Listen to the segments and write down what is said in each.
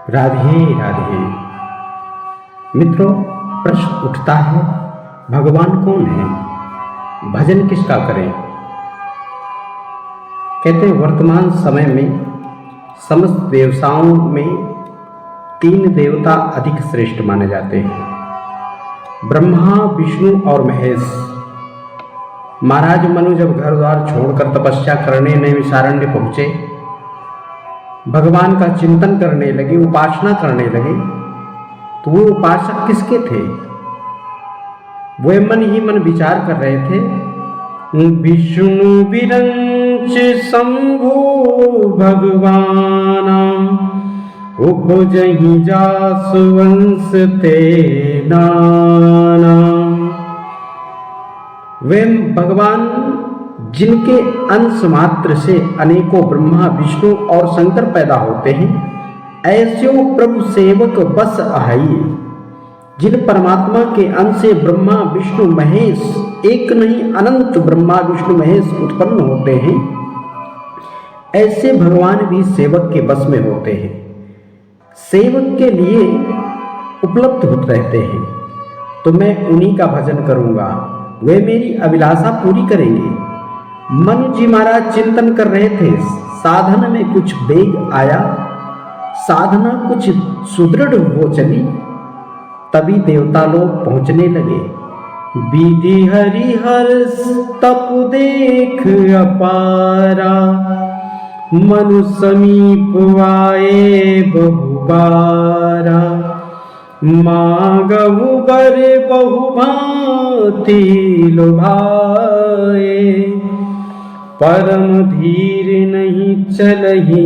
राधे राधे। मित्रों, प्रश्न उठता है, भगवान कौन है? भजन किसका करें? कहते हैं वर्तमान समय में समस्त देवताओं में 3 देवता अधिक श्रेष्ठ माने जाते हैं, ब्रह्मा, विष्णु और महेश। महाराज मनु जब घर द्वार छोड़कर तपस्या करने नैमिषारण्य पहुंचे, भगवान का चिंतन करने लगे, उपासना करने लगे, तो वो उपासक किसके थे? वे मन ही मन विचार कर रहे थे, विष्णु विरंच शंभु भगवान उपजहि जासु वंश ते नाना। वे भगवान जिनके अंश मात्र से अनेकों ब्रह्मा, विष्णु और शंकर पैदा होते हैं, ऐसे प्रभु सेवक बस आइए। जिन परमात्मा के अंश से ब्रह्मा, विष्णु, महेश, एक नहीं अनंत ब्रह्मा, विष्णु, महेश उत्पन्न होते हैं, ऐसे भगवान भी सेवक के बस में होते हैं, सेवक के लिए उपलब्ध होते रहते हैं। तो मैं उन्हीं का भजन करूंगा, वे मेरी अभिलाषा पूरी करेंगे। मनु जी महाराज चिंतन कर रहे थे, साधना में कुछ वेग आया, साधना कुछ सुदृढ़ हो चली, तभी देवता लोग पहुंचने लगे। विधि हरिहर तप देख अपारा, मनु समीप आए बहुबारा। मांगहु बर बहु भांति लुभाए, परम धीर नहीं चलहि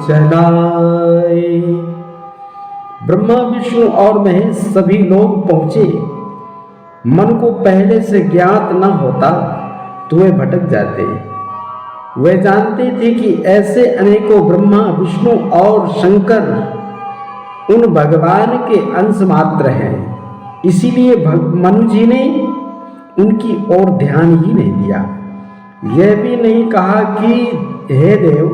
चलाए। ब्रह्मा, विष्णु और महेश सभी लोग पहुंचे। मन को पहले से ज्ञात न होता तो वे भटक जाते। वे जानते थे कि ऐसे अनेकों ब्रह्मा, विष्णु और शंकर उन भगवान के अंश मात्र हैं, इसीलिए मनु जी ने उनकी ओर ध्यान ही नहीं दिया। यह भी नहीं कहा कि हे देव,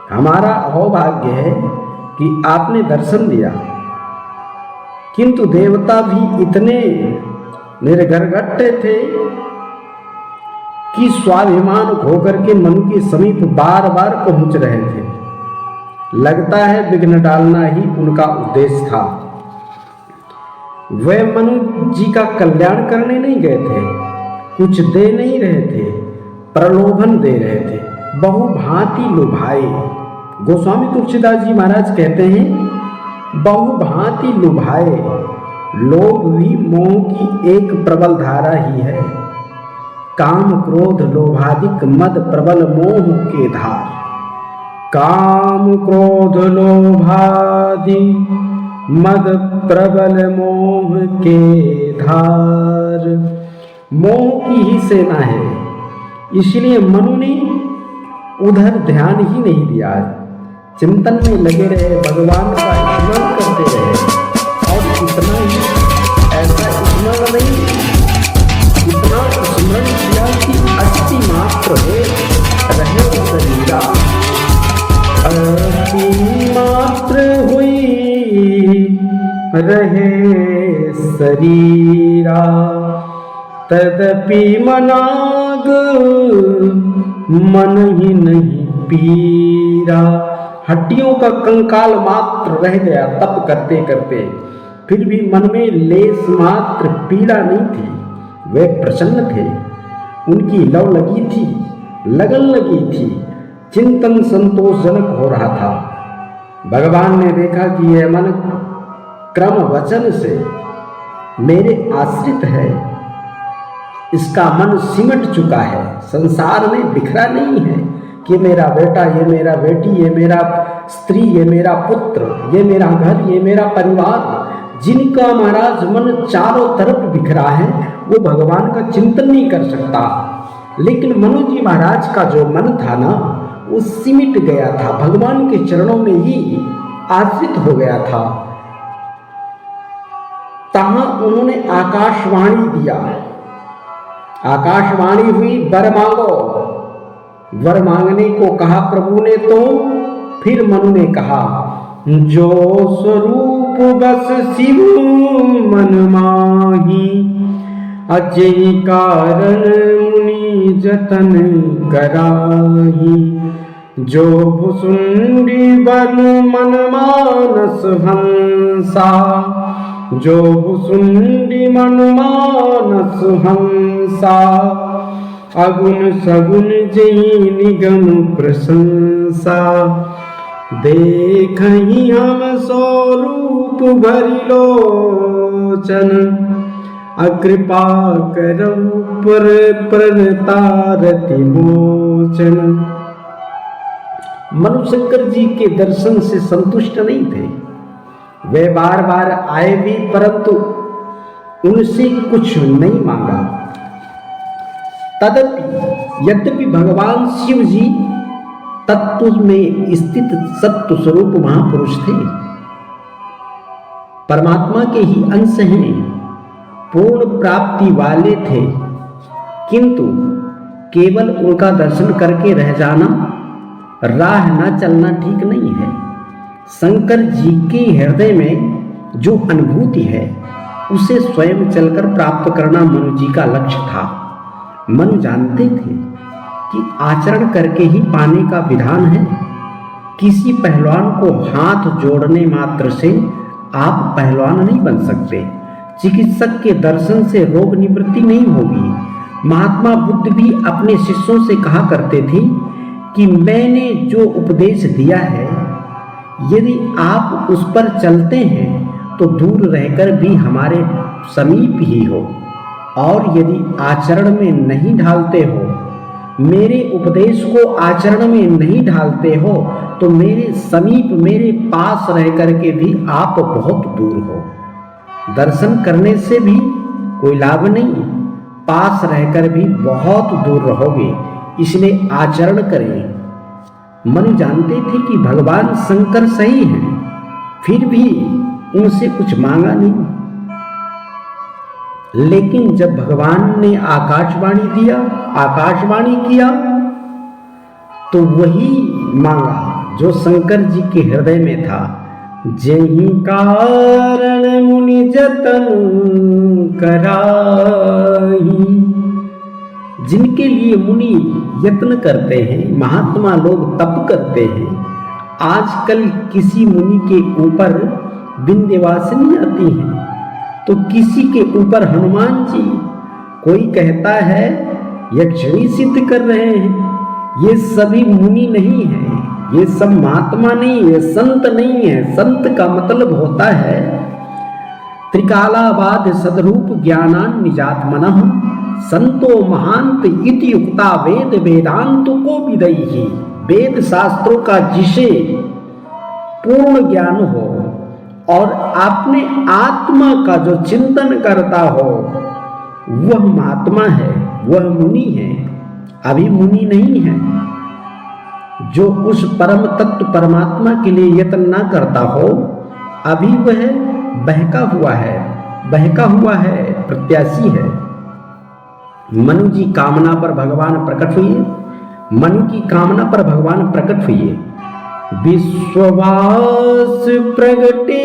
हमारा अहोभाग्य है कि आपने दर्शन दिया। किंतु देवता भी इतने निर्घरघट्ट थे कि स्वाभिमान खोकर के मनु के समीप बार बार पहुंच रहे थे। लगता है विघ्न डालना ही उनका उद्देश्य था। वे मनु जी का कल्याण करने नहीं गए थे, कुछ दे नहीं रहे थे, प्रलोभन दे रहे थे, बहुभांति लुभाए। गोस्वामी तुलसीदास जी महाराज कहते हैं, बहुभांति लुभाए। लोभ भी मोह की एक प्रबल धारा ही है। काम क्रोध लोभादिक मद प्रबल मोह के धार। काम क्रोध लोभादि मद प्रबल मोह के धार। मोह की ही सेना है, इसलिए मनु ने उधर ध्यान ही नहीं दिया। चिंतन में लगे रहे, भगवान का स्मरण करते रहे, और इतना ही, ऐसा स्मरण नहीं, इतना स्मरण किया कि अस्थि मात्र है रहे शरीरा। अस्थि मात्र हुई रहे शरीरा, तदपि मनाग मन ही नहीं पीरा। हड्डियों का कंकाल मात्र रह गया तप करते करते, फिर भी मन में लेस मात्र पीड़ा नहीं थी। वे प्रसन्न थे, उनकी लव लगी थी, लगन लगी थी, चिंतन संतोषजनक हो रहा था। भगवान ने देखा कि यह मन क्रम वचन से मेरे आश्रित है, इसका मन सिमट चुका है, संसार में बिखरा नहीं है कि मेरा बेटा, ये मेरा बेटी, ये मेरा स्त्री, ये मेरा पुत्र, ये मेरा घर, ये मेरा परिवार। जिनका महाराज मन चारों तरफ बिखरा है, वो भगवान का चिंतन नहीं कर सकता। लेकिन मनु जी महाराज का जो मन था ना, वो सिमट गया था, भगवान के चरणों में ही आश्रित हो गया था। तहां उन्होंने आकाशवाणी दिया, आकाशवाणी हुई, वर मांगो। वर मांगने को कहा प्रभु ने, तो फिर मनु ने कहा जो स्वरूप बस शिव मन माही, अजय कारण मुनि जतन कराही। जो भुसुंडी बन मन मानस हंसा, जो भुसुंडी मन मानस हंसा। अगुन सगुन जई निगम प्रशंसा, देखहि हम स्वरूप भरि लोचन। अकृपा करऊ पर प्रणतारति मोचन। मनुशंकर जी के दर्शन से संतुष्ट नहीं थे। वे बार बार आए भी, परंतु उनसे कुछ नहीं मांगा। तदपि यद्यपि भगवान शिव जी तत्व में स्थित सत्व स्वरूप महापुरुष थे, परमात्मा के ही अंश हैं, पूर्ण प्राप्ति वाले थे, किंतु केवल उनका दर्शन करके रह जाना, राह न चलना ठीक नहीं है। शंकर जी के हृदय में जो अनुभूति है उसे स्वयं चलकर प्राप्त करना मनु जी का लक्ष्य था। मनु जानते थे कि आचरण करके ही पाने का विधान है। किसी पहलवान को हाथ जोड़ने मात्र से आप पहलवान नहीं बन सकते। चिकित्सक के दर्शन से रोग निवृत्ति नहीं होगी। महात्मा बुद्ध भी अपने शिष्यों से कहा करते थे कि मैंने जो उपदेश दिया है, यदि आप उस पर चलते हैं तो दूर रहकर भी हमारे समीप ही हो, और यदि आचरण में नहीं ढालते हो, मेरे उपदेश को आचरण में नहीं ढालते हो, तो मेरे समीप, मेरे पास रह करके भी आप बहुत दूर हो। दर्शन करने से भी कोई लाभ नहीं, पास रहकर भी बहुत दूर रहोगे। इसलिए आचरण करें। मनु जानते थे कि भगवान शंकर सही हैं, फिर भी उनसे कुछ मांगा नहीं। लेकिन जब भगवान ने आकाशवाणी किया तो वही मांगा जो शंकर जी के हृदय में था। जेहि कारण मुनि जतन कराही। जिनके लिए मुनि यत्न करते हैं, महात्मा लोग तप करते हैं। आजकल किसी मुनि के ऊपर विंध्यवासिनी आती हैं, तो किसी के ऊपर हनुमान जी, कोई कहता है यक्षिणी सिद्ध कर रहे हैं। ये सभी मुनि नहीं हैं, ये सब महात्मा नहीं है, संत नहीं है। संत का मतलब होता है त्रिकालाबाध सदरूप ज्ञानान निजात्मनः संतो महांत इति युक्ता वेद वेदांत को विदयी। वेद शास्त्रों का जिसे पूर्ण ज्ञान हो और अपने आत्मा का जो चिंतन करता हो, वह महात्मा है, वह मुनि है। अभी मुनि नहीं है। जो उस परम तत्व परमात्मा के लिए यत्न ना करता हो, अभी वह बहका हुआ है, प्रत्याशी है। मनु जी कामना पर भगवान प्रकट हुए। मनु की कामना पर भगवान प्रकट हुए। विश्ववास प्रगटे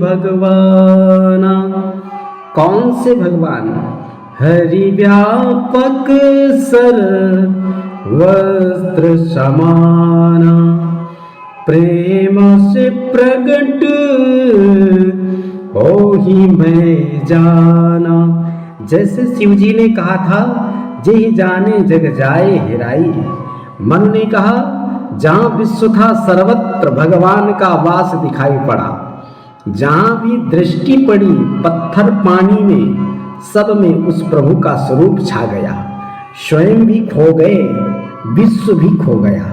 भगवाना। कौन से भगवान? हरि व्यापक सर वस्त्र समाना। प्रेम से प्रगट हो ही मैं जाना। जैसे शिव जी ने कहा था, जे जाने जग जाए हेराई। मन ने कहा जहां विश्व था सर्वत्र भगवान का वास दिखाई पड़ा। जहां भी दृष्टि पड़ी पत्थर पानी में, सब में उस प्रभु का स्वरूप छा गया। स्वयं भी खो गए, विश्व भी खो गया,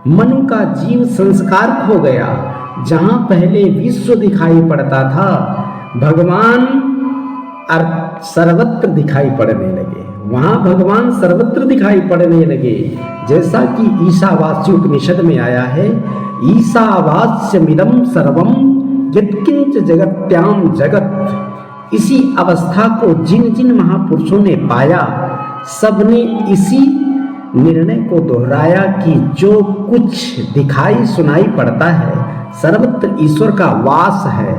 मन का जीव संस्कार खो गया। जहां पहले विश्व दिखाई पड़ता था, भगवान सर्वत्र दिखाई पड़ने लगे। वहां भगवान सर्वत्र दिखाई पड़ने लगे। जैसा कि ईशावास्य उपनिषद में आया है, ईशावास्यमिदं सर्वम यत्किंच जगत्याम जगत। इसी अवस्था को जिन जिन महापुरुषों ने पाया, सबने इसी निर्णय को दोहराया कि जो कुछ दिखाई सुनाई पड़ता है सर्वत्र ईश्वर का वास है,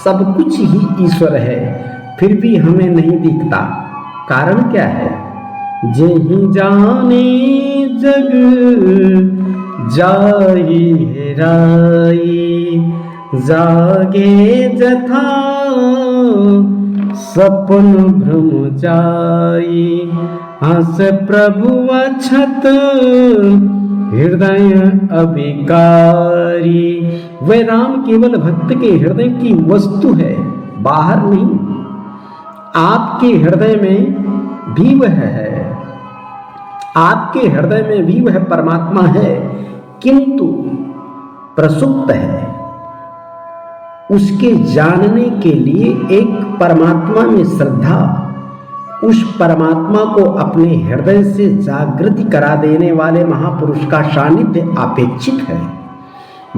सब कुछ ही ईश्वर है, फिर भी हमें नहीं दिखता। कारण क्या है? जेहि जाने जग जाहि हेराई, जागे जथा सपन भ्रम जाई, हंस प्रभु अछत हृदय अभिकारी। वह राम केवल भक्त के हृदय की वस्तु है, बाहर नहीं। आपके हृदय में भी वह है, आपके हृदय में भी वह परमात्मा है, किंतु प्रसुप्त है। उसके जानने के लिए एक परमात्मा में श्रद्धा, उस परमात्मा को अपने हृदय से जागृति करा देने वाले महापुरुष का सानिध्य अपेक्षित है।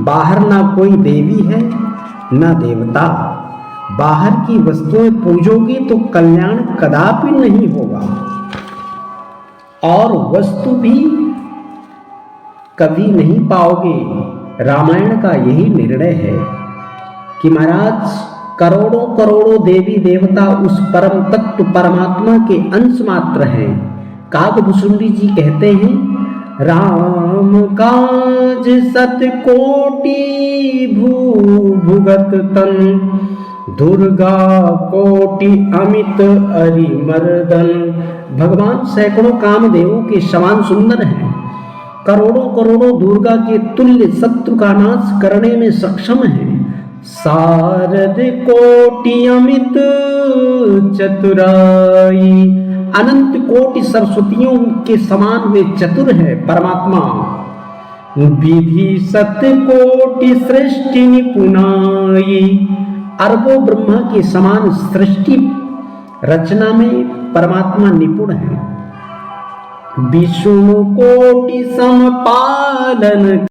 बाहर ना कोई देवी है ना देवता। बाहर की वस्तुएं पूजोगे तो कल्याण कदापि नहीं होगा, और वस्तु भी कभी नहीं पाओगे। रामायण का यही निर्णय है कि महाराज करोड़ों करोड़ों देवी देवता उस परम तत्व परमात्मा के अंश मात्र हैं। काकभूषुंडी जी कहते हैं, राम काज सत कोटि भूभुगत तन, दुर्गा कोटि अमित अरिमर्दन। भगवान सैकड़ों कामदेवों के समान सुंदर हैं, करोड़ों करोड़ों दुर्गा के तुल्य शत्रु का नाश करने में सक्षम हैं। शारद कोटि अमित चतुराई, अनंत कोटि सरस्वतियों के समान वे चतुर है परमात्मा। विधि सत्य कोटि सृष्टि निपुणाई, अरबों ब्रह्मा के समान सृष्टि रचना में परमात्मा निपुण है। विष्णु कोटि समपालन